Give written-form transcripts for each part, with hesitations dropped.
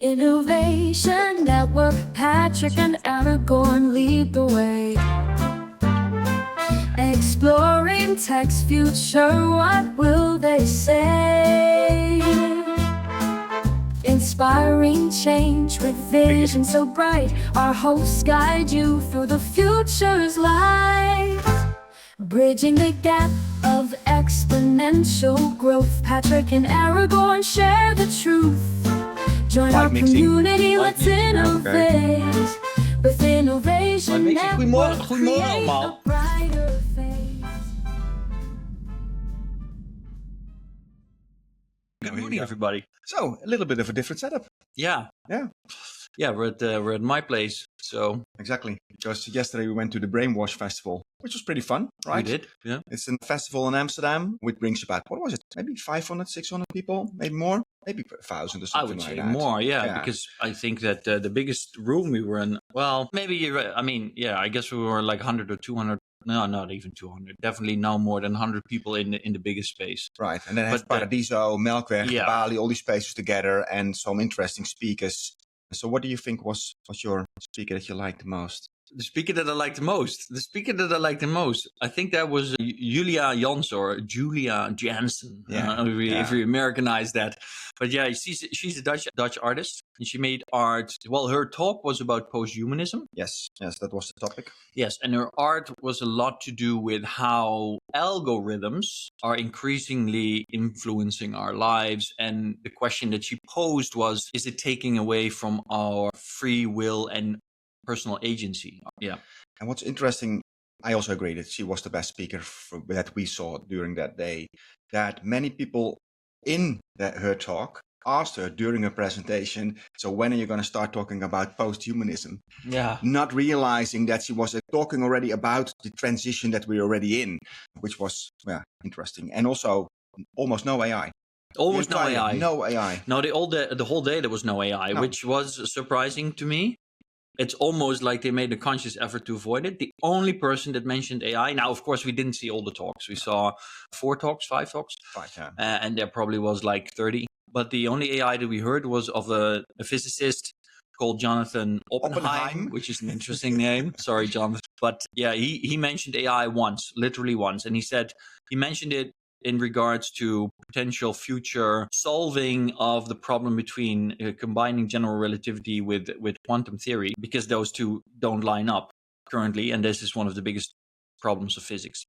Innovation Network, Patrick and Aragorn lead the way. Exploring tech's future, what will they say? Inspiring change with vision so bright, our hosts guide you through the future's light. Bridging the gap of exponential growth, Patrick and Aragorn share the truth. Join our community, let's innovate. With innovation, Goedemorgen create allemaal. a brighter face. Good morning, everybody. So, a little bit of a different setup. Yeah, we're at my place. So Exactly. Because yesterday we went to the Brainwash Festival, which was pretty fun, right? we did. Yeah, It's a festival in Amsterdam, which brings about, what was it? Maybe 500, 600 people, maybe more, maybe 1,000 or I something would like say that. more. Yeah, because I think that the biggest room we were in. Well, maybe you're right. I mean, yeah, I guess we were like 100 or 200. No, not even 200. Definitely now more than 100 people in the biggest space. Right. And then it has But, Paradiso, Melkweg, yeah. Bali, all these places together and some interesting speakers. So what do you think was your speaker that you liked the most? The speaker that I liked the most. I think that was Julia Jans or Julia Jansen. Yeah. If we Americanize that. But yeah, she's a Dutch artist, and she made art. Well, her talk was about posthumanism. Yes, that was the topic. Yes, and her art was a lot to do with how algorithms are increasingly influencing our lives. And the question that she posed was, is it taking away from our free will and personal agency? Yeah. And what's interesting, I also agree that she was the best speaker that we saw during that day, that many people in her talk asked her during her presentation, so when are you going to start talking about posthumanism? Yeah. Not realizing that she was talking already about the transition that we're already in, which was interesting. And also almost no AI. Almost no AI. No AI. No, the whole day there was no AI, No. which was surprising to me. It's almost like they made a conscious effort to avoid it. The only person that mentioned AI, now of course we didn't see all the talks. We saw 5 talks, Right, yeah. and there probably was like 30. But the only AI that we heard was of a physicist called Jonathan Oppenheim, which is an interesting name. Sorry, Jonathan. But yeah, he mentioned AI once, literally once. And he mentioned it in regards to potential future solving of the problem between combining general relativity with quantum theory, because those two don't line up currently. And this is one of the biggest problems of physics.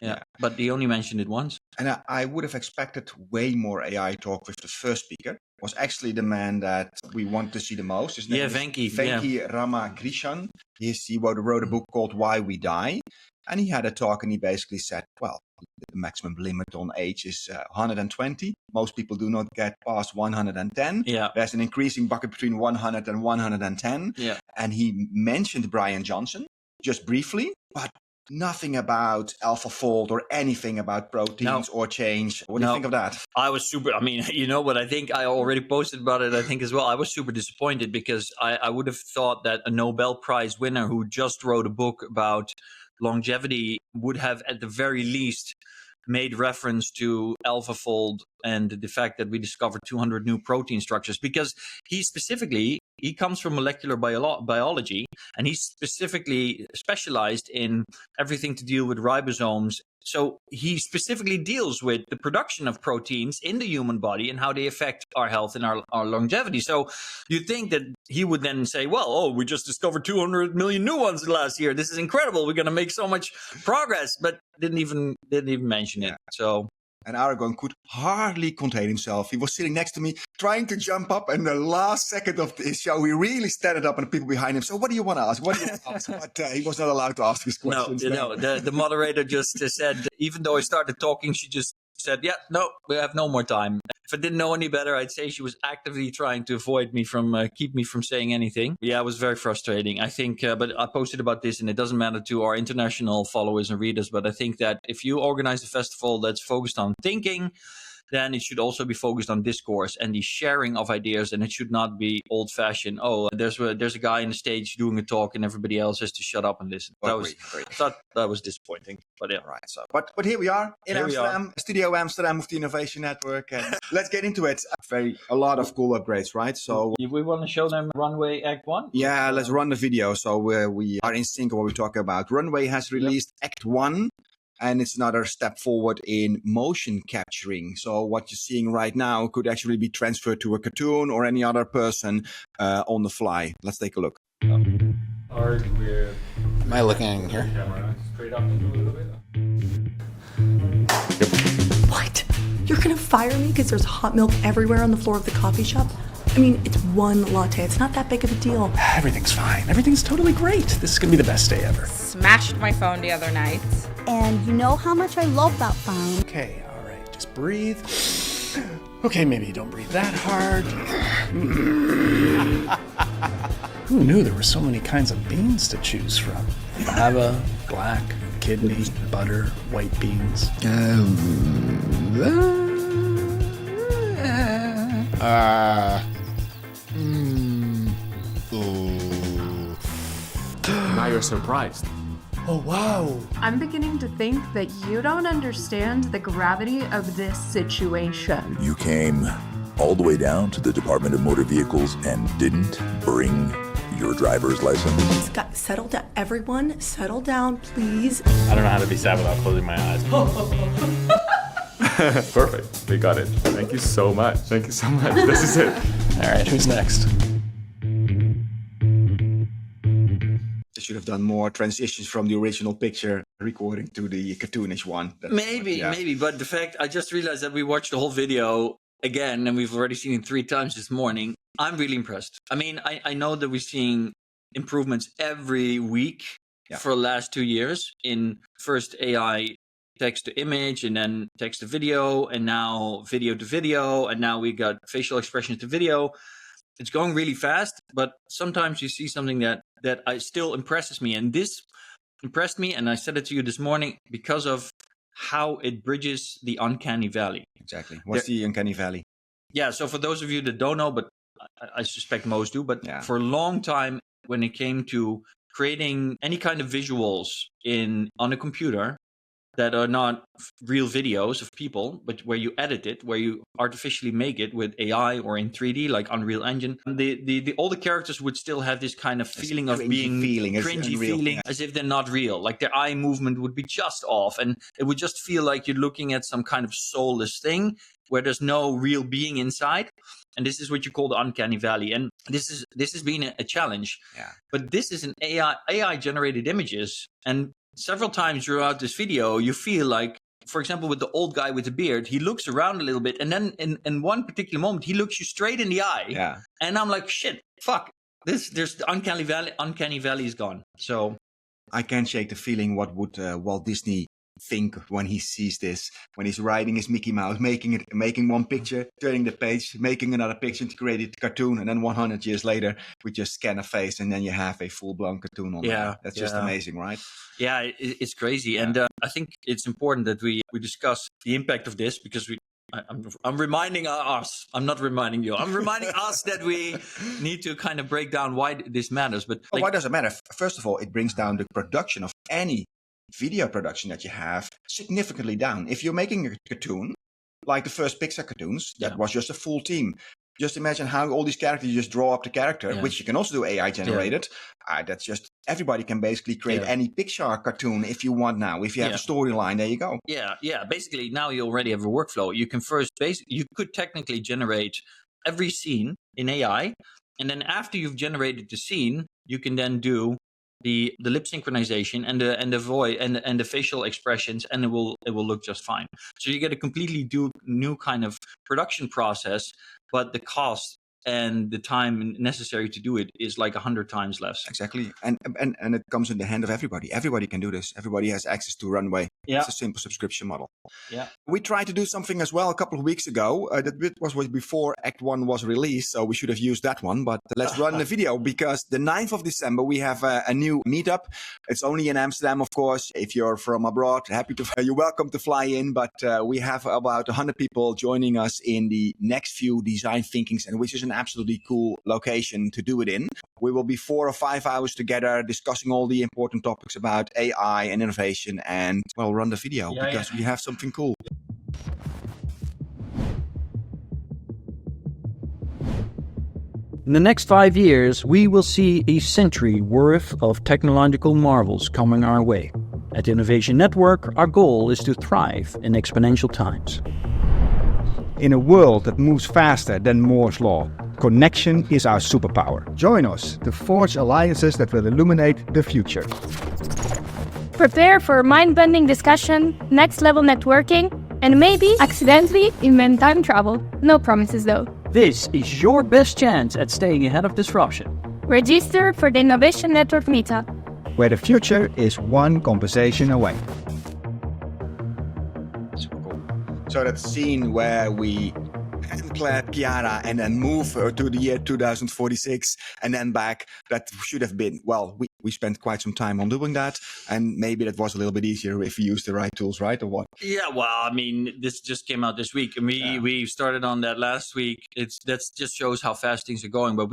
Yeah. But he only mentioned it once. And I would have expected way more AI talk with the first speaker. Was actually the man that we want to see the most. His name is Venki Ramakrishnan. He wrote a book called Why We Die. And he had a talk and he basically said, well, the maximum limit on age is 120. Most people do not get past 110. Yeah. There's an increasing bucket between 100 and 110. Yeah. And he mentioned Brian Johnson just briefly, but nothing about AlphaFold or anything about proteins or change. What do you think of that? I was I mean, you know what? I think I already posted about it, I think as well. I was super disappointed because I would have thought that a Nobel Prize winner who just wrote a book about longevity would have at the very least made reference to AlphaFold and the fact that we discovered 200 new protein structures, because he comes from molecular biology, and he's specifically specialized in everything to deal with ribosomes. So he specifically deals with the production of proteins in the human body and how they affect our health and our longevity. So you'd think that he would then say, well, we just discovered 200 million new ones last year. This is incredible. We're going to make so much progress, but didn't even mention it. So. And Aragorn could hardly contain himself. He was sitting next to me, trying to jump up. And the last second of the show, he really stood up, and the people behind him. So, what do you want to ask? But he was not allowed to ask his questions. No. The moderator just said, even though I started talking, she just said, "Yeah, no, we have no more time." If I didn't know any better, I'd say she was actively trying to avoid me keep me from saying anything. Yeah, it was very frustrating. I think, but I posted about this, and it doesn't matter to our international followers and readers, but I think that if you organize a festival that's focused on thinking, then it should also be focused on discourse and the sharing of ideas, and it should not be old-fashioned. Oh, there's a guy on the stage doing a talk, and everybody else has to shut up and listen. I thought that was disappointing. But yeah, right. So, but here we are in Amsterdam, Studio Amsterdam of the Innovation Network, and let's get into it. A lot of cool upgrades, right? So we want to show them Runway Act 1. Yeah, let's run the video. So we are in sync of what we talk about. Runway has released Act 1. And it's another step forward in motion capturing. So what you're seeing right now could actually be transferred to a cartoon or any other person on the fly. Let's take a look. Am I looking here? Straight up and do a little bit. What? You're gonna fire me because there's hot milk everywhere on the floor of the coffee shop? I mean, it's one latte. It's not that big of a deal. Everything's fine. Everything's totally great. This is gonna be the best day ever. Smashed my phone the other night. And you know how much I love that phone. Okay, all right. Just breathe. Okay, maybe don't breathe that hard. Who knew there were so many kinds of beans to choose from? Fava, black, kidney, butter, white beans. Now you're surprised. Oh, wow. I'm beginning to think that you don't understand the gravity of this situation. You came all the way down to the Department of Motor Vehicles and didn't bring your driver's license? Settle down. Everyone, settle down, please. I don't know how to be sad without closing my eyes. Perfect. We got it. Thank you so much. Thank you so much. This is it. All right, who's next? They should have done more transitions from the original picture recording to the cartoonish one. Maybe. But the fact, I just realized that we watched the whole video again, and we've already seen it 3 times this morning. I'm really impressed. I mean, I know that we're seeing improvements every week for the last 2 years in first AI text to image, and then text to video, and now video to video, and now we got facial expressions to video. It's going really fast, but sometimes you see something that still impresses me. And this impressed me, and I said it to you this morning, because of how it bridges the uncanny valley. Exactly. What's the uncanny valley? Yeah, so for those of you that don't know, but I suspect most do, but for a long time, when it came to creating any kind of visuals on a computer that are not real videos of people, but where you edit it, where you artificially make it with AI or in 3D, like Unreal Engine, all the characters would still have this kind of feeling of being cringy feeling, as if they're not real. Like their eye movement would be just off, and it would just feel like you're looking at some kind of soulless thing where there's no real being inside. And this is what you call the uncanny valley. And this has been a challenge. Yeah. But this is an AI generated images, and several times throughout this video, you feel like, for example, with the old guy with the beard, he looks around a little bit, and then in one particular moment, he looks you straight in the eye. Yeah. And I'm like, shit, fuck. There's the uncanny valley is gone. So I can't shake the feeling. What would Walt Disney think when he sees this, when he's writing his Mickey Mouse, making one picture, turning the page, making another picture to create a cartoon, and then 100 years later we just scan a face and then you have a full-blown cartoon on there. That's just amazing, right? Yeah, it's crazy. And I think it's important that we discuss the impact of this, because I'm reminding us, I'm not reminding you, I'm reminding us that we need to kind of break down why this matters. But why does it matter? First of all, it brings down the production of any video production that you have significantly down. If you're making a cartoon, like the first Pixar cartoons, that was just a full team. Just imagine how all these characters, you just draw up the character, which you can also do AI generated. That's just, everybody can basically create any Pixar cartoon if you want now. If you have a storyline, there you go. Yeah. Basically, now you already have a workflow. You can you could technically generate every scene in AI, and then after you've generated the scene, you can then do the lip synchronization and the voice and the facial expressions, and it will look just fine. So you get a completely new kind of production process, but the cost and the time necessary to do it is like 100 times less. Exactly. And it comes in the hand of everybody. Everybody can do this. Everybody has access to Runway. Yeah. It's a simple subscription model. Yeah. We tried to do something as well a couple of weeks ago. That was before Act 1 was released, so we should have used that one. But let's run the video, because the 9th of December, we have a new meetup. It's only in Amsterdam, of course. If you're from abroad, you're welcome to fly in. But we have about 100 people joining us in the next few design thinkings, and which is an absolutely cool location to do it in. We will be 4 or 5 hours together discussing all the important topics about AI and innovation, and well, run the video because we have something cool. In the next 5 years, we will see a century worth of technological marvels coming our way. At Innovation Network, our goal is to thrive in exponential times. In a world that moves faster than Moore's Law, connection is our superpower. Join us to forge alliances that will illuminate the future. Prepare for mind-bending discussion, next-level networking, and maybe accidentally invent time travel. No promises though. This is your best chance at staying ahead of disruption. Register for the Innovation Network Meetup, where the future is one conversation away. Super cool. So that scene where we handclap Chiara and then move her to the year 2046 and then back, that should have been, well, we spent quite some time on doing that, and maybe that was a little bit easier if we used the right tools, right, or what? Yeah, well, I mean, this just came out this week, and we started on that last week. That just shows how fast things are going. But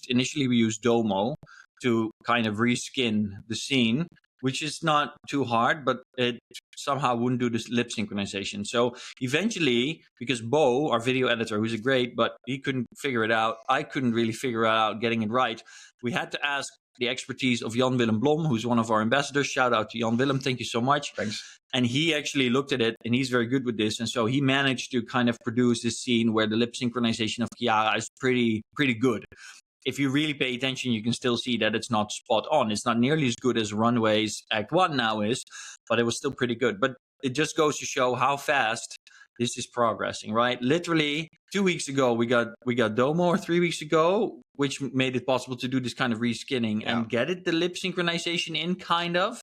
initially we used Domo to kind of reskin the scene, which is not too hard, but it somehow wouldn't do this lip synchronization. So eventually, because Bo, our video editor, who's great, but he couldn't figure it out, I couldn't really figure out getting it right. We had to ask the expertise of Jan Willem Blom, who's one of our ambassadors. Shout out to Jan Willem. Thank you so much. Thanks. And he actually looked at it, and he's very good with this. And so he managed to kind of produce this scene where the lip synchronization of Chiara is pretty good. If you really pay attention, you can still see that it's not spot on. It's not nearly as good as Runway's Act 1 now is, but it was still pretty good. But it just goes to show how fast this is progressing, right? Literally 2 weeks ago, we got Domo, or 3 weeks ago, which made it possible to do this kind of reskinning and get it the lip synchronization in, kind of.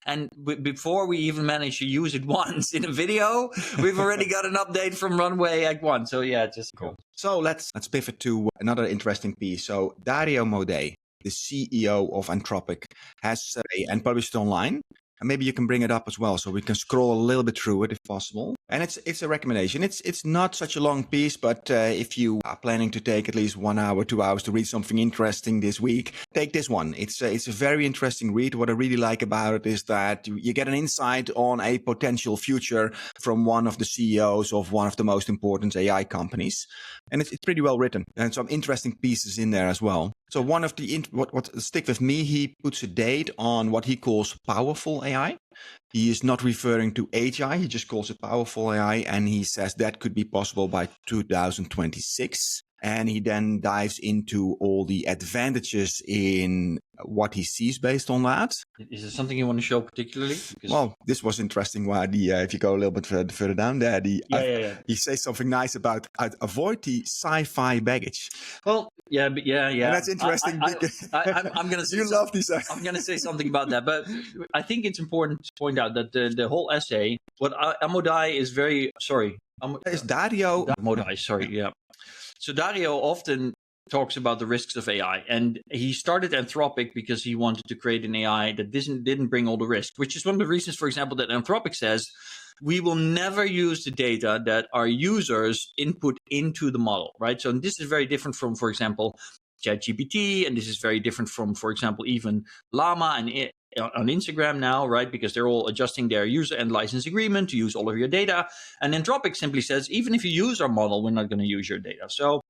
And before we even managed to use it once in a video, we've already got an update from Runway Act 1. So yeah, just cool. So let's pivot to another interesting piece. So Dario Amodei, the CEO of Anthropic, has and published it online. And maybe you can bring it up as well, so we can scroll a little bit through it if possible. And it's a recommendation. It's not such a long piece, but if you are planning to take at least 1 hour, 2 hours to read something interesting this week, take this one. It's a very interesting read. What I really like about it is that you get an insight on a potential future from one of the CEOs of one of the most important AI companies. And it's pretty well written, and some interesting pieces in there as well. So one of the what stick with me, he puts a date on what he calls powerful AI. He is not referring to AGI, he just calls it powerful AI, and he says that could be possible by 2026. And he then dives into all the advantages in what he sees based on that. Is there something you want to show particularly? Well, this was interesting. Why if you go a little bit further down there, he says something nice about avoid the sci-fi baggage. Well, yeah. And that's interesting. I'm going to say you love these. I'm going to say something about that, but I think it's important to point out that the whole essay, what Amodei is very it's Dario Amodei. Sorry, yeah. So Dario often talks about the risks of AI, and he started Anthropic because he wanted to create an AI that didn't bring all the risk, which is one of the reasons, for example, that Anthropic says we will never use the data that our users input into the model, right? So this is very different from, for example, ChatGPT, and this is very different from, for example, even Llama and on Instagram now, right? Because they're all adjusting their user and license agreement to use all of your data. And Anthropic simply says, even if you use our model, we're not going to use your data. So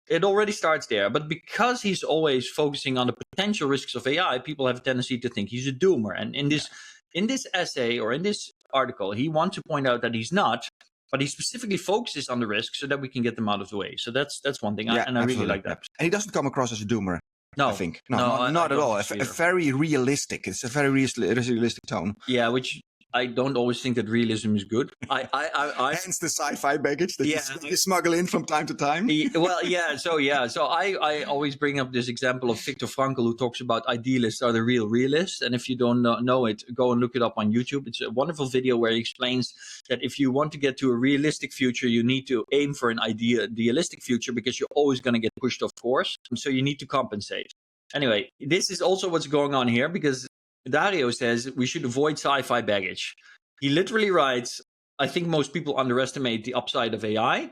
it already starts there. But because he's always focusing on the potential risks of AI, people have a tendency to think he's a doomer. And in this essay or in this article, he wants to point out that he's not, but he specifically focuses on the risks so that we can get them out of the way. So that's one thing. I really like that. And he doesn't come across as a doomer. No, I think. Not at all. A very realistic. It's a very realistic tone. Yeah, which I don't always think that realism is good. Hence the sci-fi baggage that you smuggle in from time to time. So I always bring up this example of Viktor Frankl, who talks about idealists are the real realists. And if you don't know it, go and look it up on YouTube. It's a wonderful video where he explains that if you want to get to a realistic future, you need to aim for an idealistic future, because you're always going to get pushed off course. So you need to compensate. Anyway, this is also what's going on here, because Dario says we should avoid sci-fi baggage. He literally writes, I think most people underestimate the upside of AI,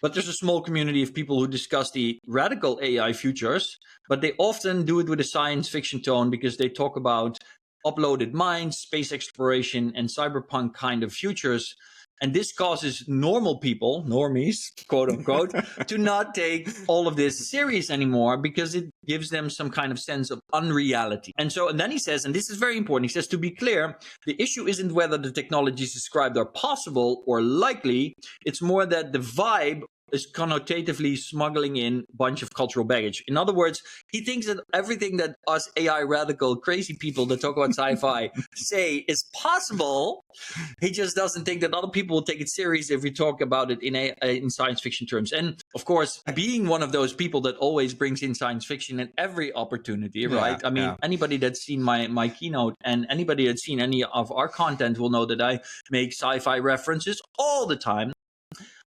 but there's a small community of people who discuss the radical AI futures, but they often do it with a science fiction tone because they talk about uploaded minds, space exploration, and cyberpunk kind of futures. And this causes normal people, normies, quote unquote, to not take all of this serious anymore, because it gives them some kind of sense of unreality. And then he says, and this is very important, he says, to be clear, the issue isn't whether the technologies described are possible or likely. It's more that the vibe is connotatively smuggling in a bunch of cultural baggage. In other words, he thinks that everything that us AI radical crazy people that talk about sci-fi say is possible. He just doesn't think that other people will take it serious if we talk about it in science fiction terms. And of course, being one of those people that always brings in science fiction in every opportunity, right? I mean, anybody that's seen my keynote and anybody that's seen any of our content will know that I make sci-fi references all the time.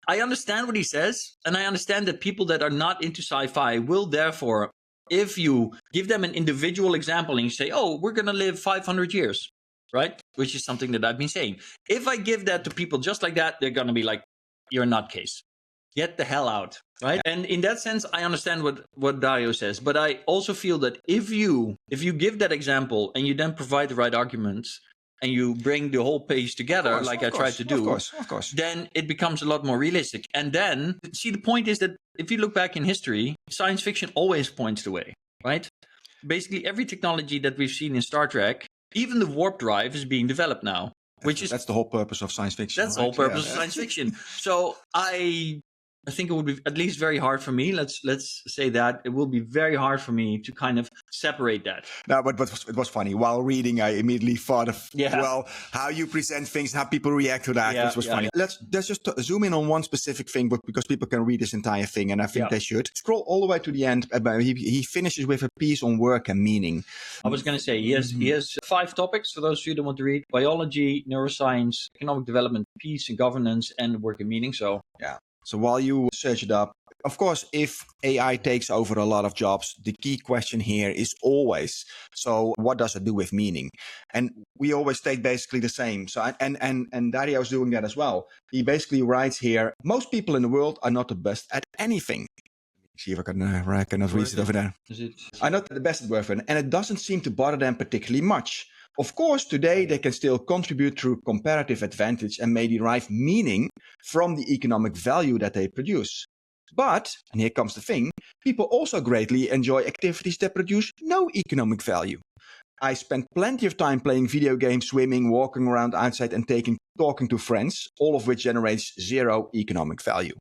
I understand what he says, and I understand that people that are not into sci-fi will therefore, if you give them an individual example and you say, oh, we're going to live 500 years, right? Which is something that I've been saying. If I give that to people just like that, they're going to be like, you're a nutcase. Get the hell out, right? And in that sense, I understand what Dario says, but I also feel that if you give that example and you then provide the right arguments, and you bring the whole page together, like I tried to do, of course, then it becomes a lot more realistic. And then, see, the point is that if you look back in history, science fiction always points the way, right? Basically, every technology that we've seen in Star Trek, even the warp drive, is being developed now. That's the whole purpose of science fiction. That's the whole purpose of science fiction. So I think it would be at least very hard for me. Let's say that it will be very hard for me to kind of separate that. No, but it was funny. While reading, I immediately thought of how you present things, how people react to that, which was funny. Let's just zoom in on one specific thing, but because people can read this entire thing, and I think they should scroll all the way to the end. He finishes with a piece on work and meaning. I was going to say he has 5 topics for those of you who want to read: biology, neuroscience, economic development, peace and governance, and work and meaning. So So while you search it up, of course, if AI takes over a lot of jobs, the key question here is always, so what does it do with meaning? And we always take basically the same. So and Dario's doing that as well. He basically writes here, most people in the world are not the best at anything. See if I cannot read it over there. Are not the best at work, and it doesn't seem to bother them particularly much. Of course, today they can still contribute through comparative advantage and may derive meaning from the economic value that they produce. But, and here comes the thing, people also greatly enjoy activities that produce no economic value. I spend plenty of time playing video games, swimming, walking around outside and talking to friends, all of which generates zero economic value.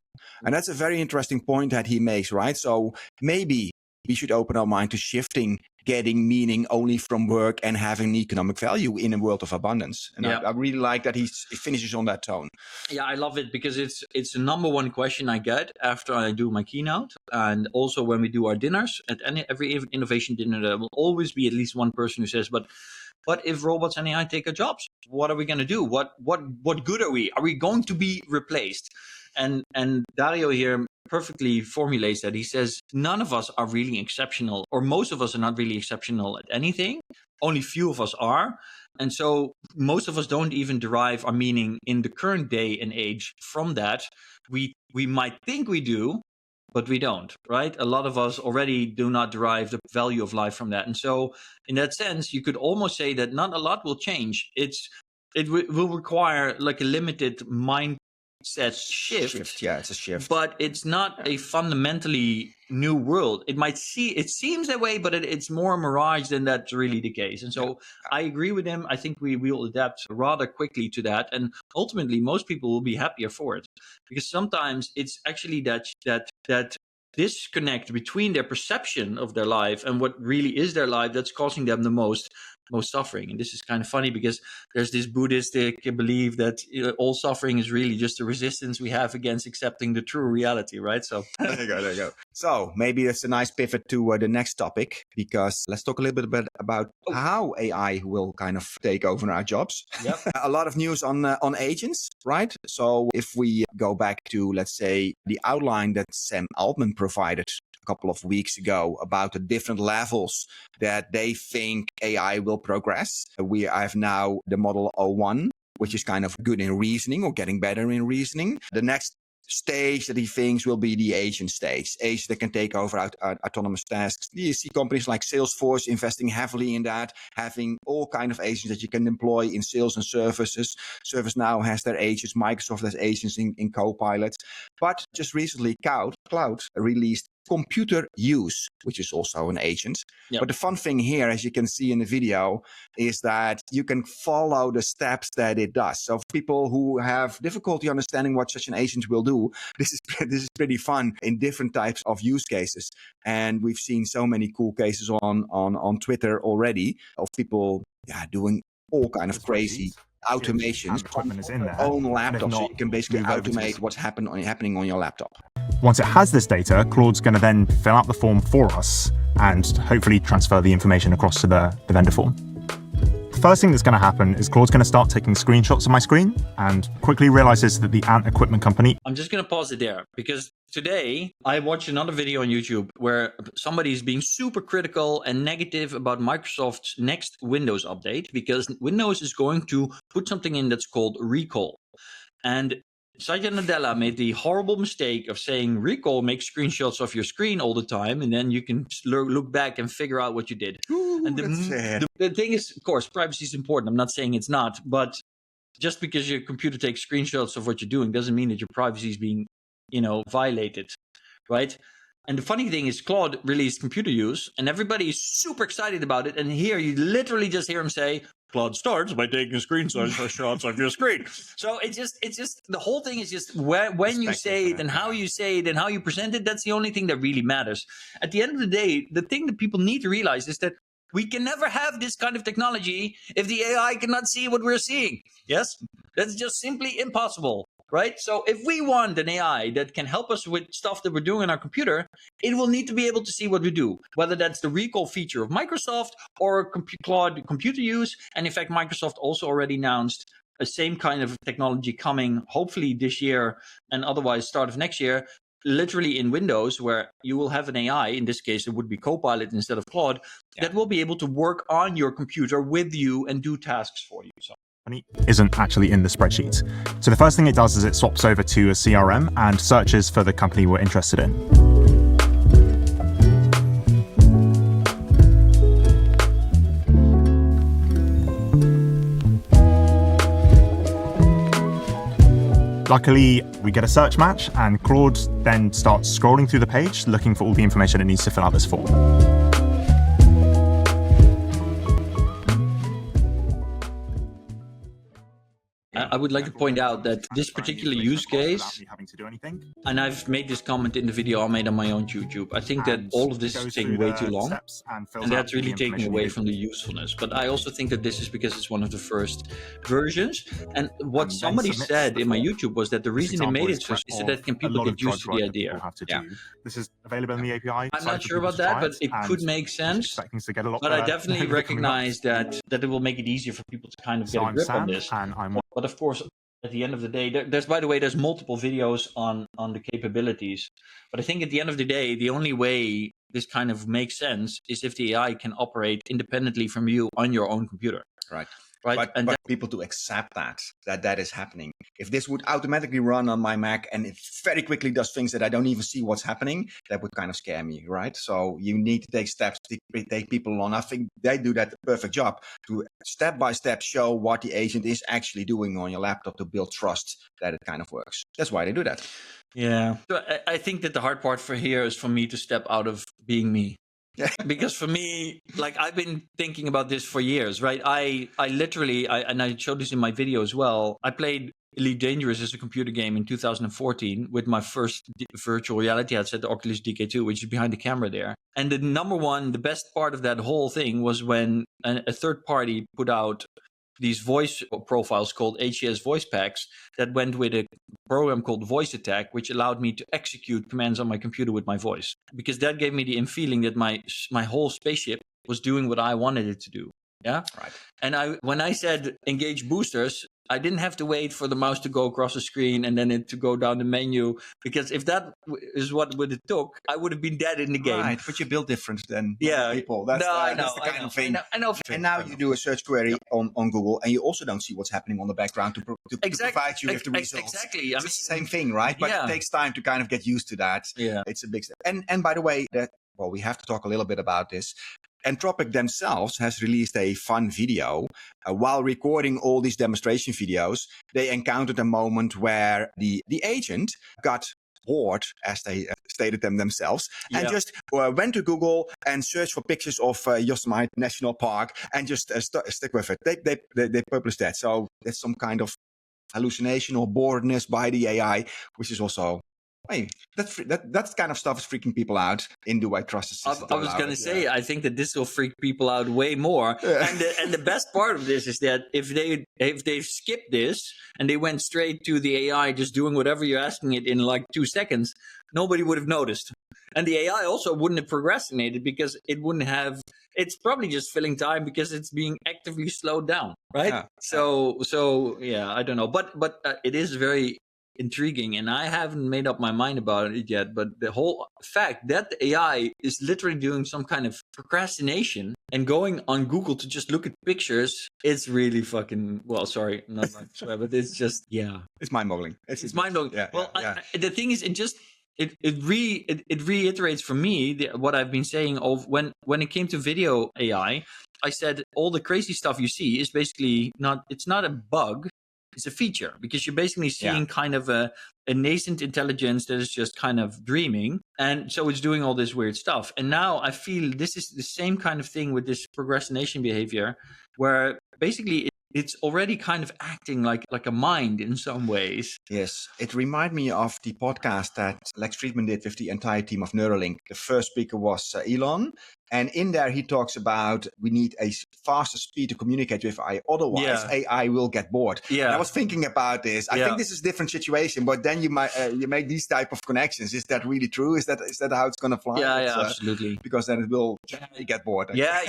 And that's a very interesting point that he makes, right? So maybe we should open our mind to shifting getting meaning only from work and having economic value in a world of abundance. And I really like that he finishes on that tone. Yeah, I love it because it's the number one question I get after I do my keynote. And also when we do our dinners, at every innovation dinner, there will always be at least one person who says, but if robots and AI take our jobs, what are we going to do? What good are we? Are we going to be replaced? And Dario here perfectly formulates that. He says, none of us are really exceptional, or most of us are not really exceptional at anything. Only few of us are. And so most of us don't even derive our meaning in the current day and age from that. We might think we do, but we don't, right? A lot of us already do not derive the value of life from that. And so in that sense, you could almost say that not a lot will change. It will require like a limited mindset shift. Yeah, it's a shift. But it's not a fundamentally new world. It seems that way, but it's more a mirage than that's really the case. And so I agree with him. I think we will adapt rather quickly to that. And ultimately, most people will be happier for it. Because sometimes it's actually that disconnect between their perception of their life and what really is their life that's causing them the most most suffering. And this is kind of funny because there's this Buddhistic belief that all suffering is really just a resistance we have against accepting the true reality, right? So there you go. So maybe that's a nice pivot to the next topic, because let's talk a little bit about how AI will kind of take over our jobs. Yep. A lot of news on agents, right? So if we go back to, let's say, the outline that Sam Altman provided a couple of weeks ago about the different levels that they think AI will progress. We have now the model 01, which is kind of good in reasoning or getting better in reasoning. The next stage that he thinks will be the agent stage, agents that can take over autonomous tasks. You see companies like Salesforce investing heavily in that, having all kind of agents that you can deploy in sales and services. ServiceNow has their agents, Microsoft has agents in Copilot. But just recently, Cloud released Computer-Use, which is also an agent. Yep. But the fun thing here, as you can see in the video, is that you can follow the steps that it does. So for people who have difficulty understanding what such an agent will do, this is pretty fun in different types of use cases. And we've seen so many cool cases on Twitter already of people doing all kind of crazy automations on their own laptop. So you can basically automate what's happening on your laptop. Once it has this data, Claude's going to then fill out the form for us and hopefully transfer the information across to the vendor form. The first thing that's going to happen is Claude's going to start taking screenshots of my screen and quickly realizes that the Ant Equipment Company... I'm just going to pause it there because today I watched another video on YouTube where somebody is being super critical and negative about Microsoft's next Windows update because Windows is going to put something in that's called recall. And Satya Nadella made the horrible mistake of saying recall makes screenshots of your screen all the time, and then you can look back and figure out what you did. Ooh, and the thing is, of course, privacy is important. I'm not saying it's not, but just because your computer takes screenshots of what you're doing doesn't mean that your privacy is being, violated, right? And the funny thing is Claude released Computer-Use, and everybody is super excited about it. And here you literally just hear him say, Claude starts by taking screenshots of your screen. So it's just the whole thing is just when you say it and how you say it and how you present it. That's the only thing that really matters. At the end of the day, the thing that people need to realize is that we can never have this kind of technology if the AI cannot see what we're seeing. Yes, that's just simply impossible. Right? So if we want an AI that can help us with stuff that we're doing on our computer, it will need to be able to see what we do, whether that's the recall feature of Microsoft or Claude Computer-Use. And in fact, Microsoft also already announced a same kind of technology coming, hopefully this year and otherwise start of next year, literally in Windows, where you will have an AI, in this case, it would be Copilot instead of Claude, that will be able to work on your computer with you and do tasks for you. So isn't actually in the spreadsheet. So the first thing it does is it swaps over to a CRM and searches for the company we're interested in. Luckily, we get a search match and Claude then starts scrolling through the page looking for all the information it needs to fill out this form. I would like to point out that this particular use case, and I've made this comment in the video I made on my own YouTube, I think that all of this is taking way too long, and that's really taking away from the usefulness. But I also think that this is because it's one of the first versions. And what somebody said in my YouTube was that the reason they made it so is so that people get used to the idea. This is available in the API. I'm not sure about that, but it could make sense. But I definitely recognize that it will make it easier for people to kind of get a grip on this. But of course, at the end of the day, there's multiple videos on the capabilities. But I think at the end of the day, the only way this kind of makes sense is if the AI can operate independently from you on your own computer. Right. Right. But people to accept that is happening. If this would automatically run on my Mac and it very quickly does things that I don't even see what's happening, that would kind of scare me, right? So you need to take steps to take people on. I think they do that perfect job to step by step show what the agent is actually doing on your laptop to build trust that it kind of works. That's why they do that. Yeah. So I think that the hard part for here is for me to step out of being me. Because for me, like I've been thinking about this for years, right? I literally, and I showed this in my video as well. I played Elite Dangerous as a computer game in 2014 with my first virtual reality headset, the Oculus DK2, which is behind the camera there. And the best part of that whole thing was when a third party put out these voice profiles called HCS voice packs that went with a program called Voice Attack, which allowed me to execute commands on my computer with my voice. Because that gave me the feeling that my whole spaceship was doing what I wanted it to do. Yeah. Right. And when I said engage boosters, I didn't have to wait for the mouse to go across the screen and then it to go down the menu, because if that is what it took, I would have been dead in the game. Right, but you build different than people. That's That's the kind of thing. I know. And now you do a search query on Google, and you also don't see what's happening on the background to provide you with the results. Exactly. It's the same thing, right? But it takes time to kind of get used to that. Yeah. It's a big step. And by the way, we have to talk a little bit about this. Anthropic themselves has released a fun video. While recording all these demonstration videos, they encountered a moment where the agent got bored, as they stated themselves, and just went to Google and searched for pictures of Yosemite National Park and just stick with it. They published that. So that's some kind of hallucination or boredness by the AI, which is also... Hey, that kind of stuff is freaking people out. In do I trust the system? I was going to say, I think that this will freak people out way more. And the best part of this is that if they skipped this and they went straight to the AI just doing whatever you're asking it in like 2 seconds, nobody would have noticed. And the AI also wouldn't have procrastinated because it wouldn't have. It's probably just filling time because it's being actively slowed down, right? Yeah. So yeah, I don't know, but it is very intriguing, and I haven't made up my mind about it yet, but the whole fact that the AI is literally doing some kind of procrastination and going on Google to just look at pictures, it's really fucking, well, sorry, not like swear, but it's just, it's mind-boggling. It's mind-boggling. The thing is, it reiterates for me what I've been saying of when it came to video AI. I said all the crazy stuff you see is basically it's not a bug. It's a feature, because you're basically seeing kind of a nascent intelligence that is just kind of dreaming. And so it's doing all this weird stuff. And now I feel this is the same kind of thing with this procrastination behavior, where basically it's already kind of acting like a mind in some ways. Yes, it reminded me of the podcast that Lex Friedman did with the entire team of Neuralink. The first speaker was Elon. And in there, he talks about we need a faster speed to communicate with AI. Otherwise, AI will get bored. Yeah. And I was thinking about this. I think this is a different situation, but then you might you make these type of connections. Is that really true? Is that how it's going to fly? Yeah, absolutely. Because then it will get bored. Yeah.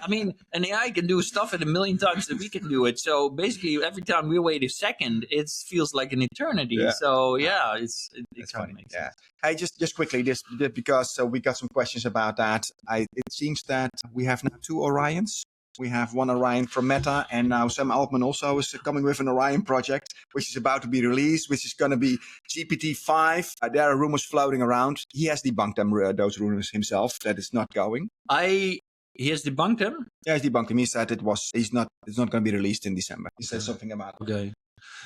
I mean, an AI can do stuff at 1,000,000 times that we can do it. So basically, every time we wait a second, it feels like an eternity. Yeah. So it kind of makes sense. Hey, just quickly, this because we got some questions about that. It seems that we have now 2 Orions. We have one Orion from Meta, and now Sam Altman also is coming with an Orion project, which is about to be released, which is going to be GPT-5. There are rumors floating around. He has debunked those rumors himself, that it's not going. He has debunked them? Yeah, he's debunked them. He said it's not going to be released in December. He said something about it. Okay.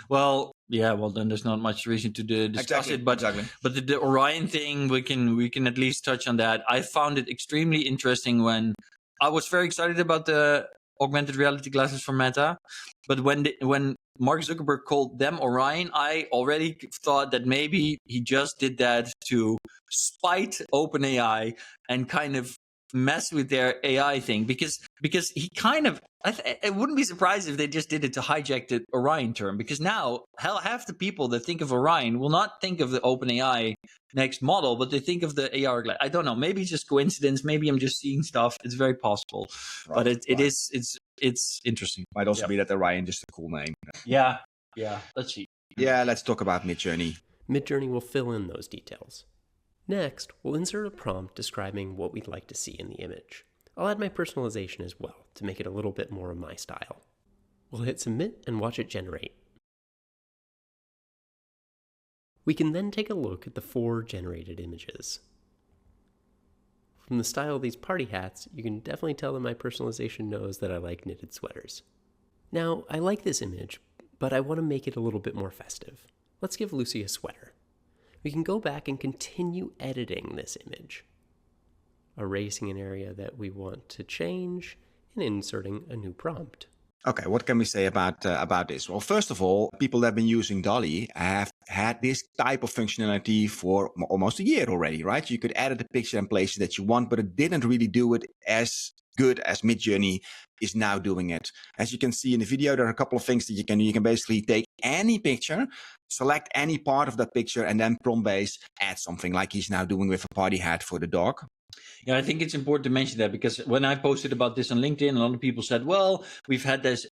Well, then there's not much reason to discuss it. But the Orion thing, we can at least touch on that. I found it extremely interesting when I was very excited about the augmented reality glasses from Meta, but when Mark Zuckerberg called them Orion, I already thought that maybe he just did that to spite OpenAI and kind of mess with their AI thing, because he kind of, it wouldn't be surprised if they just did it to hijack the Orion term, because now half the people that think of Orion will not think of the OpenAI next model, but they think of the AR glass. I don't know, maybe it's just coincidence, maybe I'm just seeing stuff. It's very possible, but it's interesting. Might also be that Orion just a cool name. Yeah, let's see. Yeah, let's talk about Midjourney. Midjourney will fill in those details. Next, we'll insert a prompt describing what we'd like to see in the image. I'll add my personalization as well to make it a little bit more of my style. We'll hit submit and watch it generate. We can then take a look at the 4 generated images. From the style of these party hats, you can definitely tell that my personalization knows that I like knitted sweaters. Now, I like this image, but I want to make it a little bit more festive. Let's give Lucy a sweater. We can go back and continue editing this image, erasing an area that we want to change and inserting a new prompt. Okay, what can we say about this? Well, first of all, people that have been using DALL-E have had this type of functionality for almost a year already, right? You could edit the picture and place it that you want, but it didn't really do it as good as Midjourney is now doing it. As you can see in the video, there are a couple of things that you can do. You can basically take any picture, select any part of that picture, and then prompt-based add something like he's now doing with a party hat for the dog. Yeah, I think it's important to mention that because when I posted about this on LinkedIn, a lot of people said, well, we've had this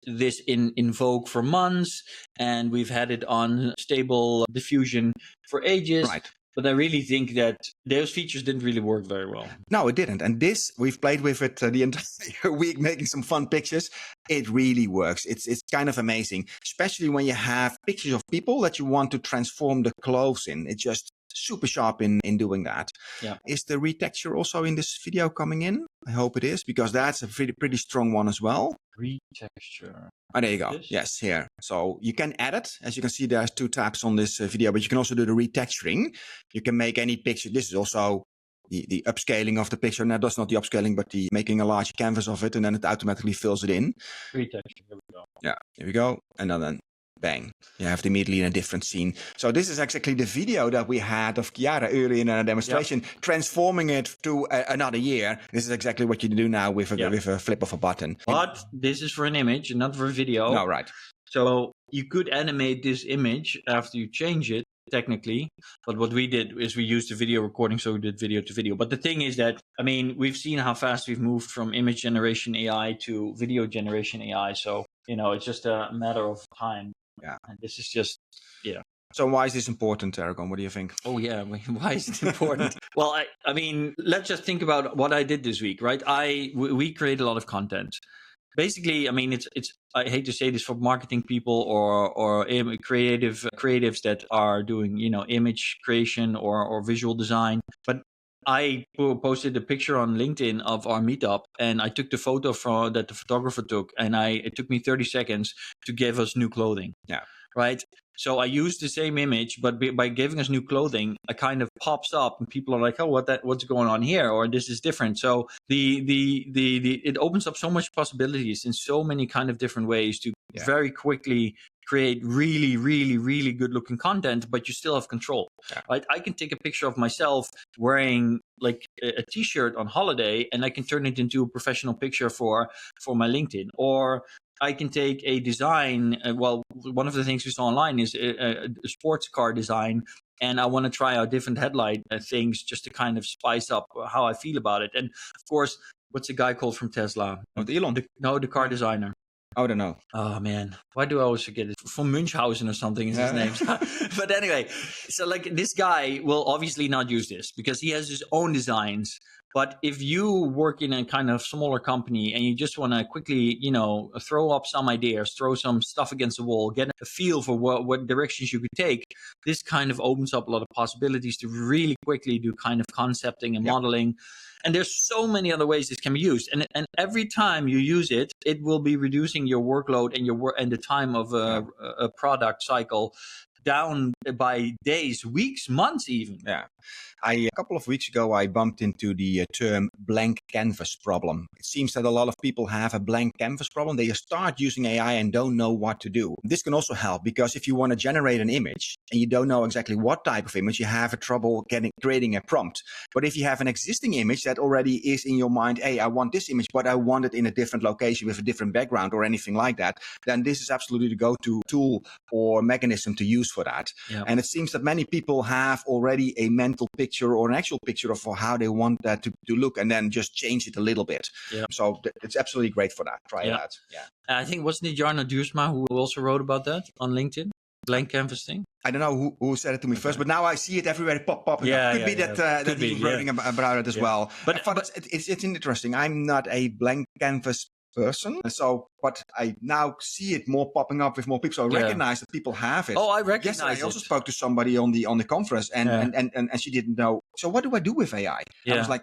in Vogue for months, and we've had it on Stable Diffusion for ages. Right. But I really think that those features didn't really work very well. No, it didn't. And this, we've played with it the entire week, making some fun pictures. It really works. It's kind of amazing, especially when you have pictures of people that you want to transform the clothes in. It's just super sharp in doing that. Yeah. Is the retexture also in this video coming in? I hope it is, because that's a pretty strong one as well. Retexture. Oh, there you go. Yes, here. So you can edit. As you can see, there's 2 tabs on this video, but you can also do the retexturing. You can make any picture. This is also the upscaling of the picture. Now, that's not the upscaling, but the making a large canvas of it, and then it automatically fills it in. Retexture. Here we go. Yeah, here we go. And then bang, you have it immediately in a different scene. So this is exactly the video that we had of Chiara earlier in a demonstration, transforming it to another year. This is exactly what you do now with a flip of a button. But this is for an image and not for a video. No, right. So you could animate this image after you change it, technically. But what we did is we used the video recording, so we did video to video. But the thing is that, I mean, we've seen how fast we've moved from image generation AI to video generation AI. So, you know, it's just a matter of time. Yeah. And this is just, yeah. So why is this important, Aragorn? What do you think? Oh, yeah. Why is it important? Well, I mean, let's just think about what I did this week, right? We create a lot of content. Basically, I mean, it's I hate to say this for marketing people or creatives that are doing, you know, image creation or visual design. But I posted a picture on LinkedIn of our meetup, and I took the photo that the photographer took, and it took me 30 seconds to give us new clothing. Yeah. Right. So I used the same image, but by giving us new clothing, it kind of pops up, and people are like, "Oh, what's going on here?" Or this is different. So it opens up so much possibilities in so many kind of different ways to very quickly create really, really, really good looking content, but you still have control. Yeah. Right? I can take a picture of myself wearing like a t-shirt on holiday, and I can turn it into a professional picture for my LinkedIn. Or I can take a design. Well, one of the things we saw online is a sports car design, and I want to try out different headlight things just to kind of spice up how I feel about it. And of course, what's the guy called from Tesla? Elon. The car designer. I don't know. Oh man, why do I always forget it? Von Munchausen or something is his name. But anyway, so like this guy will obviously not use this because he has his own designs. But if you work in a kind of smaller company and you just want to quickly, you know, throw up some ideas, throw some stuff against the wall, get a feel for what directions you could take, this kind of opens up a lot of possibilities to really quickly do kind of concepting and modeling. And there's so many other ways this can be used. And every time you use it, it will be reducing your workload and the time of a product cycle down by days, weeks, months even. Yeah. A couple of weeks ago, I bumped into the term blank canvas problem. It seems that a lot of people have a blank canvas problem. They start using AI and don't know what to do. This can also help because if you want to generate an image and you don't know exactly what type of image, you have trouble creating a prompt. But if you have an existing image that already is in your mind, hey, I want this image, but I want it in a different location with a different background or anything like that, then this is absolutely the go-to tool or mechanism to use for that. Yeah. And it seems that many people have already a mental picture or an actual picture of how they want that to look and then just change it a little bit. Yeah. So it's absolutely great for that. Try it out. Yeah. I think wasn't it Jarno Duursma who also wrote about that on LinkedIn? Blank canvas thing? I don't know who said it to me first, but now I see it everywhere popping up. Could be that he's writing about it as well. But it's interesting. I'm not a blank canvas person, but I now see it more popping up with more people. So I recognize that people have it. Oh, I recognize it. Yesterday I also spoke to somebody on the conference, and she didn't know. So what do I do with AI? I was like,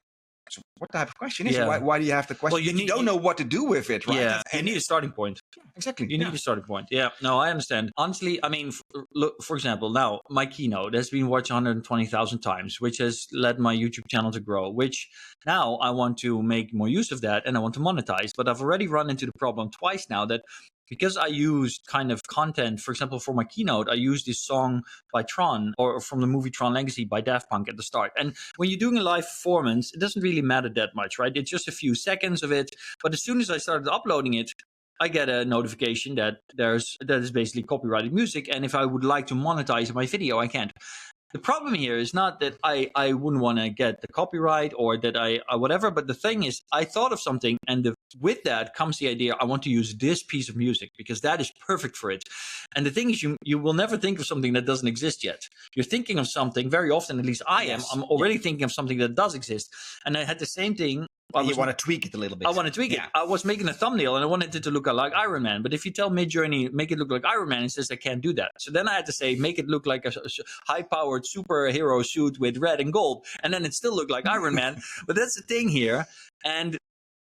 so what type of question is it? Why do you have the question? Well, you don't know what to do with it, right? Yeah, you need a starting point. Exactly. You need a starting point. Yeah, no, I understand. Honestly, I mean, look, for example, now my keynote has been watched 120,000 times, which has led my YouTube channel to grow, which now I want to make more use of that and I want to monetize. But I've already run into the problem twice now that because I used kind of content, for example, for my keynote, I used this song by Tron, or from the movie Tron Legacy by Daft Punk at the start. And when you're doing a live performance, it doesn't really matter that much, right? It's just a few seconds of it. But as soon as I started uploading it, I get a notification that that is basically copyrighted music. And if I would like to monetize my video, I can't. The problem here is not that I wouldn't want to get the copyright or that I whatever, but the thing is, I thought of something, and with that comes the idea, I want to use this piece of music because that is perfect for it. And the thing is, you will never think of something that doesn't exist yet. You're thinking of something very often, at least I am. I'm already thinking of something that does exist. And I had the same thing. You want to tweak it a little bit. I want to tweak it. I was making a thumbnail and I wanted it to look like Iron Man. But if you tell Midjourney, make it look like Iron Man, it says I can't do that. So then I had to say, make it look like a high-powered superhero suit with red and gold. And then it still looked like Iron Man. But that's the thing here. And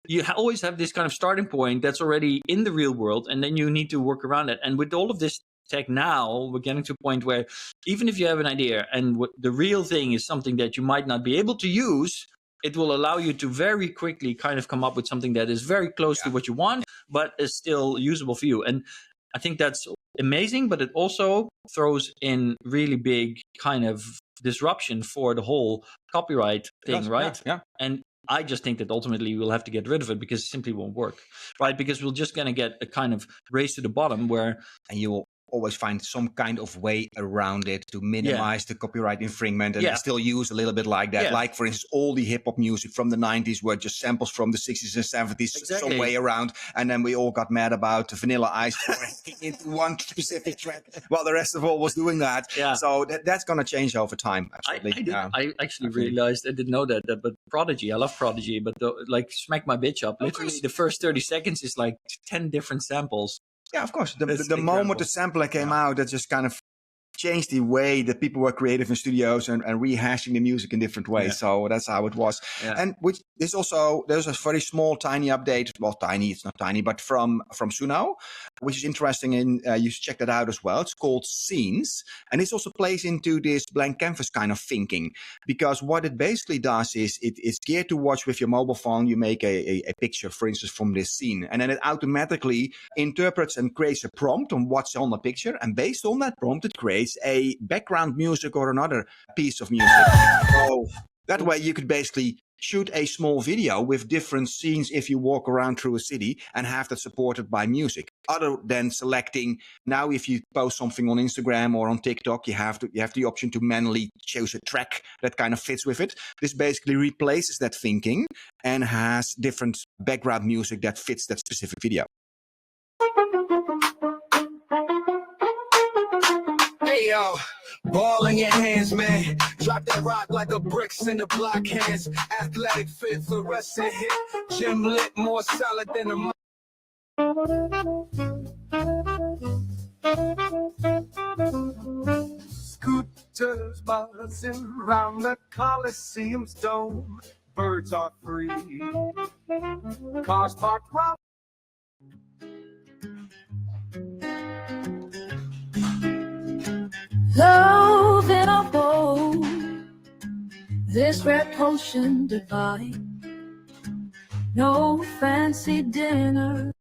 you always have this kind of starting point that's already in the real world. And then you need to work around it. And with all of this tech now, we're getting to a point where even if you have an idea and the real thing is something that you might not be able to use, it will allow you to very quickly kind of come up with something that is very close to what you want, but is still usable for you. And I think that's amazing, but it also throws in really big kind of disruption for the whole copyright thing, right? Yeah. And I just think that ultimately we'll have to get rid of it because it simply won't work, right? Because we're just going to get a kind of race to the bottom where... And you will always find some kind of way around it to minimize the copyright infringement and still use a little bit like that. Like, for instance, all the hip hop music from the 90s were just samples from the 60s and 70s, some way around. And then we all got mad about Vanilla Ice into one specific track while the rest of all was doing that. So that's going to change over time. Absolutely. I actually realized, I didn't know that, but Prodigy, I love Prodigy, but like Smack My Bitch Up, literally the first 30 seconds is like 10 different samples. Yeah, of course. The moment the sampler came out, that just kind of changed the way that people were creative in studios and rehashing the music in different ways. So that's how it was. And which is also, there's a very small, tiny update. Well, tiny, it's not tiny, but from Suno, which is interesting. You should check that out as well. It's called Scenes. And this also plays into this blank canvas kind of thinking, because what it basically does is it's geared to watch with your mobile phone. You make a picture, for instance, from this scene, and then it automatically interprets and creates a prompt on what's on the picture. And based on that prompt, it creates a background music or another piece of music. So that way you could basically shoot a small video with different scenes if you walk around through a city and have that supported by music. Other than selecting, now if you post something on Instagram or on TikTok, you have the option to manually choose a track that kind of fits with it. This basically replaces that thinking and has different background music that fits that specific video. Hey yo, ball in your hands, man. Drop that rock like a bricks in the block hands. Athletic fit, fluorescent hit. Gym lit, more solid than a... Scooters buzzing round the Coliseum's dome. Birds are free. Cars parked round. Love in a bowl, this red potion divine. No fancy dinner.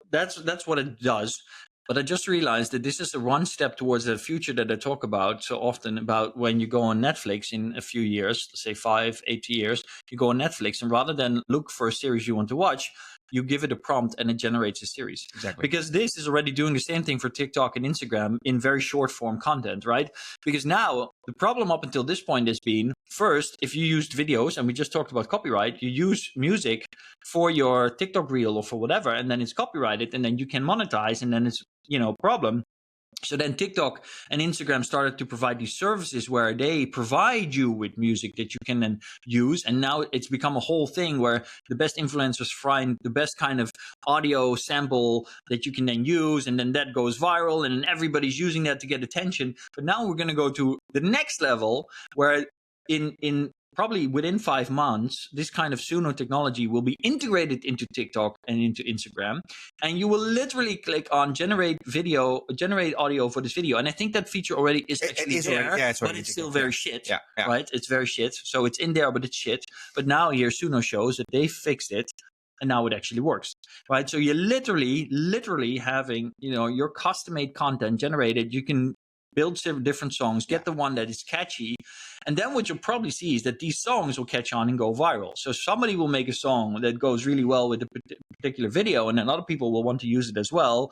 That's what it does. But I just realized that this is one step towards the future that I talk about so often, about when you go on Netflix in a few years, say 5, 8 years, you go on Netflix, and rather than look for a series you want to watch, you give it a prompt and it generates a series. Exactly. Because this is already doing the same thing for TikTok and Instagram in very short form content, right? Because now the problem up until this point has been, first, if you used videos, and we just talked about copyright, you use music for your TikTok reel or for whatever, and then it's copyrighted, and then you can monetize, and then it's, problem. So then TikTok and Instagram started to provide these services where they provide you with music that you can then use. And now it's become a whole thing where the best influencers find the best kind of audio sample that you can then use. And then that goes viral and everybody's using that to get attention. But now we're going to go to the next level where in probably within 5 months, this kind of Suno technology will be integrated into TikTok and into Instagram. And you will literally click on generate audio for this video. And I think that feature already is actually there, but it's still very shit, right? It's very shit. So it's in there, but it's shit. But now here Suno shows that they fixed it. and now it actually works, right? So you're literally having, your custom-made content generated. You can build several different songs, get the one that is catchy, and then what you'll probably see is that these songs will catch on and go viral. So somebody will make a song that goes really well with a particular video, and then other people will want to use it as well.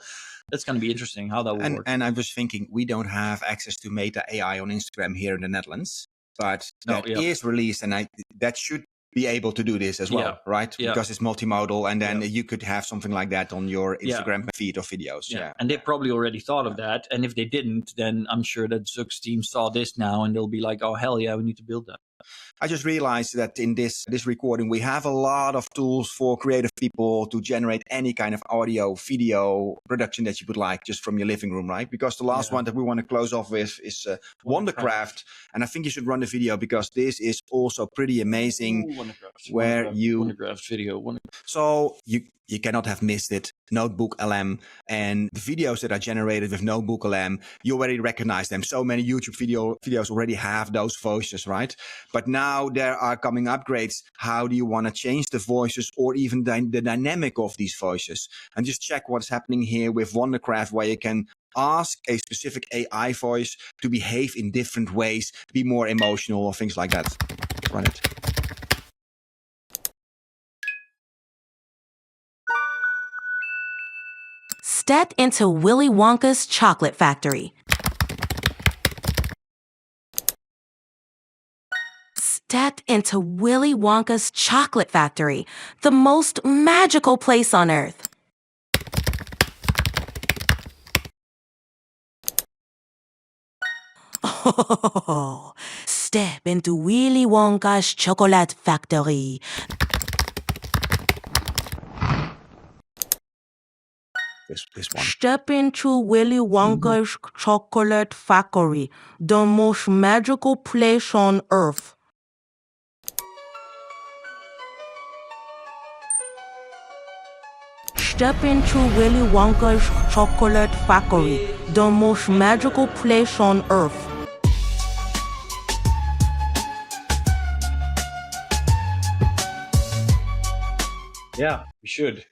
That's going to be interesting how that will work. And I was thinking, we don't have access to Meta AI on Instagram here in the Netherlands, but that is released, and that should be able to do this as well, right? Yeah. Because it's multimodal, and then you could have something like that on your Instagram feed or videos. Yeah. And they probably already thought of that. And if they didn't, then I'm sure that Zuck's team saw this now and they'll be like, oh, hell yeah, we need to build that. I just realized that in this recording, we have a lot of tools for creative people to generate any kind of audio, video production that you would like just from your living room, right? Because the last one that we want to close off with is Wondercraft. And I think you should run the video because this is also pretty amazing. Wondercraft video. So you cannot have missed it. Notebook LM, and the videos that are generated with Notebook LM, you already recognize them. So many YouTube videos already have those voices, right? But now there are coming upgrades. How do you want to change the voices or even the dynamic of these voices? And just check what's happening here with Wondercraft, where you can ask a specific AI voice to behave in different ways, be more emotional or things like that. Run it. Step into Willy Wonka's chocolate factory. Step into Willy Wonka's chocolate factory, the most magical place on earth. Oh, step into Willy Wonka's chocolate factory. This one. Step into Willy Wonka's chocolate factory, the most magical place on earth. Step into Willy Wonka's chocolate factory, the most magical place on earth. Yeah, we should.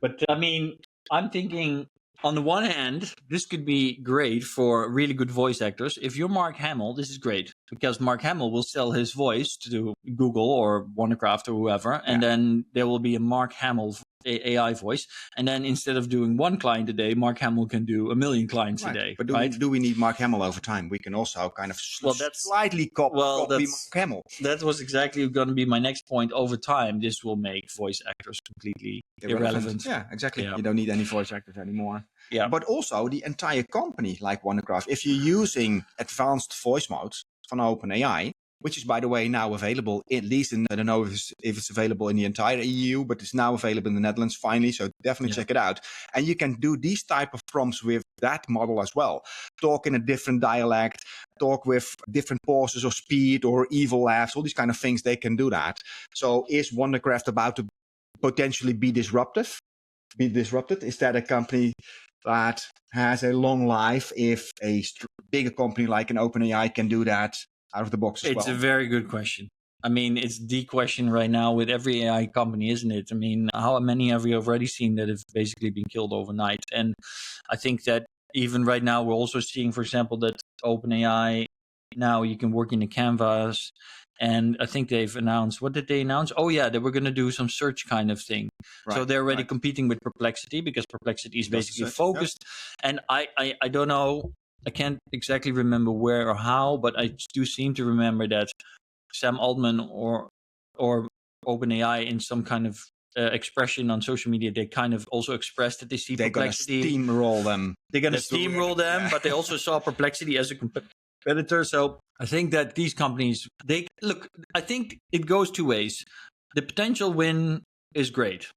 But I mean, I'm thinking, on the one hand, this could be great for really good voice actors. If you're Mark Hamill, this is great because Mark Hamill will sell his voice to Google or Wondercraft or whoever, and then there will be a Mark Hamill AI voice. And then instead of doing one client a day, Mark Hamill can do 1 million clients a day. But do we need Mark Hamill over time? We can also kind of slightly copy Mark Hamill. That was exactly going to be my next point. Over time, this will make voice actors completely irrelevant. Yeah, exactly. Yeah. You don't need any voice actors anymore. Yeah. But also the entire company, like Wondercraft, if you're using advanced voice modes from OpenAI, which is, by the way, now available, at least in, I don't know if it's available in the entire EU, but it's now available in the Netherlands finally, so definitely check it out. And you can do these type of prompts with that model as well. Talk in a different dialect, talk with different pauses or speed or evil laughs, all these kind of things, they can do that. So is Wondercraft about to potentially be disrupted? Is that a company that has a long life if a bigger company like an OpenAI can do that out of the box as well? It's a very good question. I mean, it's the question right now with every AI company, isn't it? I mean, how many have we already seen that have basically been killed overnight? And I think that even right now, we're also seeing, for example, that OpenAI, now you can work in the canvas. And I think they've announced, what did they announce? Oh yeah, they were going to do some search kind of thing. Right, so they're already competing with Perplexity because Perplexity is basically focused. Yeah. And I don't know, I can't exactly remember where or how, but I do seem to remember that Sam Altman or OpenAI in some kind of expression on social media, they kind of also expressed that they see Perplexity. They're going to steamroll them. They're going to steamroll them, but they also saw Perplexity as a competitor. So I think that these companies, I think it goes two ways. The potential win is great,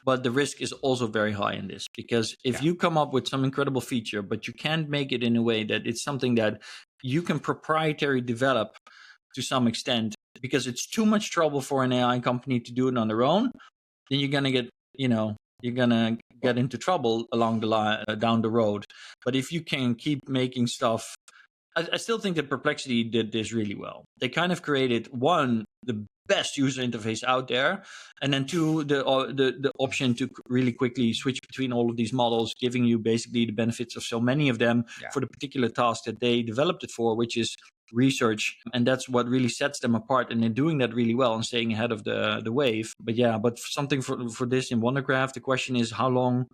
but the risk is also very high in this, because if you come up with some incredible feature, but you can't make it in a way that it's something that you can proprietary develop to some extent, because it's too much trouble for an AI company to do it on their own, then you're going to get, you're going to get into trouble along the line, down the road. But if you can keep making stuff, I still think that Perplexity did this really well. They kind of created, the best user interface out there. And then 2, the option to really quickly switch between all of these models, giving you basically the benefits of so many of them for the particular task that they developed it for, which is research. And that's what really sets them apart. And they're doing that really well and staying ahead of the wave. But something for this in Wondercraft, the question is how long.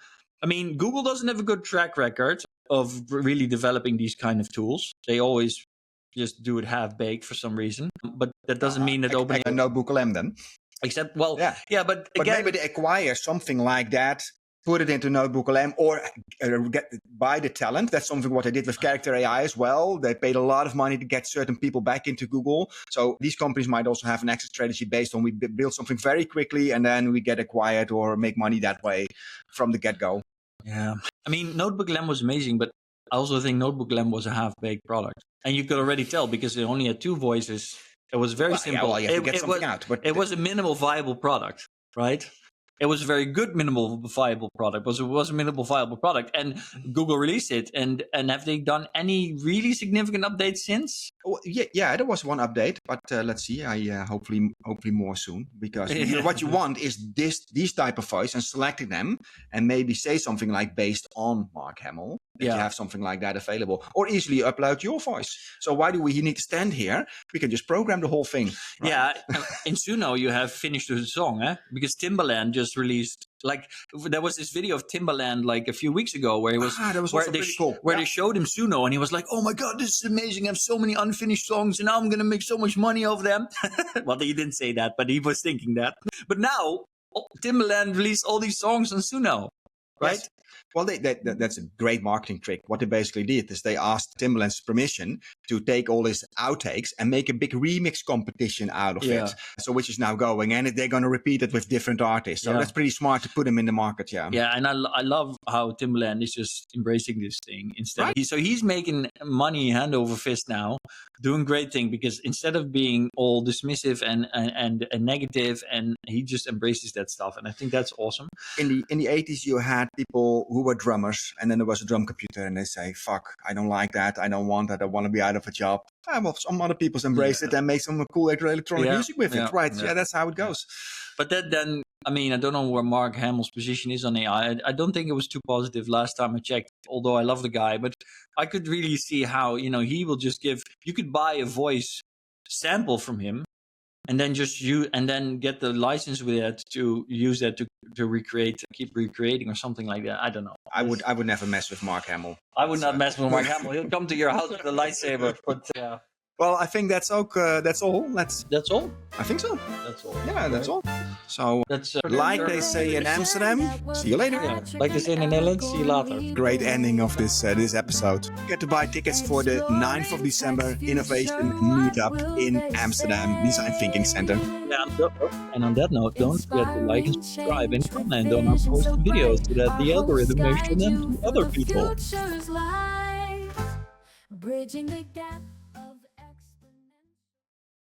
I mean, Google doesn't have a good track record of really developing these kind of tools. They always just do it half-baked for some reason. But that doesn't mean that OpenAI... A Notebook LM then. Except, well, yeah, but again... maybe they acquire something like that, put it into Notebook LM, or buy the talent. That's something what they did with Character AI as well. They paid a lot of money to get certain people back into Google. So these companies might also have an exit strategy based on we build something very quickly and then we get acquired or make money that way from the get-go. Yeah. I mean, Notebook LM was amazing, but I also think Notebook LM was a half-baked product. And you could already tell because it only had 2 voices. It was very simple. You have to get something out. But it was a minimal viable product, right? It was a very good minimal viable product. It was a minimal viable product. And Google released it. And have they done any really significant updates since? Oh, yeah, there was one update, but let's see. Hopefully more soon, because what you want is these type of voice and selecting them and maybe say something like based on Mark Hamill. That you have something like that available, or easily upload your voice. So why do we need to stand here? We can just program the whole thing. Right? Yeah, in Suno you have finished the song, because Timbaland just released. Like there was this video of Timbaland like a few weeks ago where he was they showed him Suno and he was like, "Oh my god, this is amazing! I have so many unfinished songs and now I'm gonna make so much money off them." Well, he didn't say that, but he was thinking that. But now Timbaland released all these songs on Suno, right? Yes. Well, that's a great marketing trick. What they basically did is they asked Timbaland's permission to take all his outtakes and make a big remix competition out of it. So which is now going, and they're going to repeat it with different artists. So that's pretty smart to put them in the market. Yeah. Yeah, and I love how Timbaland is just embracing this thing instead. Right. So he's making money hand over fist now, doing great thing because instead of being all dismissive and negative, and he just embraces that stuff, and I think that's awesome. In the 80s, you had people who were drummers, and then there was a drum computer, and they say, "Fuck, I don't like that. I don't want that. I want to be out of a job." Well, some other people embrace it and make some cool electronic music with it, right? Yeah, that's how it goes. But then, I mean, I don't know where Mark Hamill's position is on AI. I don't think it was too positive last time I checked, although I love the guy. But I could really see how, he will just you could buy a voice sample from him and then get the license with it to use that to keep recreating or something like that. I don't know. I would never mess with Mark Hamill. I would not mess with Mark Hamill. He'll come to your house with a lightsaber. But well, I think that's all. That's all. That's all. I think so. That's all. Yeah, that's all. So, like they say in Amsterdam, see you later. Yeah. Like they say in the Netherlands, see you later. Great ending of this episode. Get to buy tickets for the 9th of December Innovation Meetup in Amsterdam Design Thinking Center. Yeah, and on that note, don't forget to like and subscribe and comment on our posted videos so that the algorithm may show them to other people. Bridging the gap.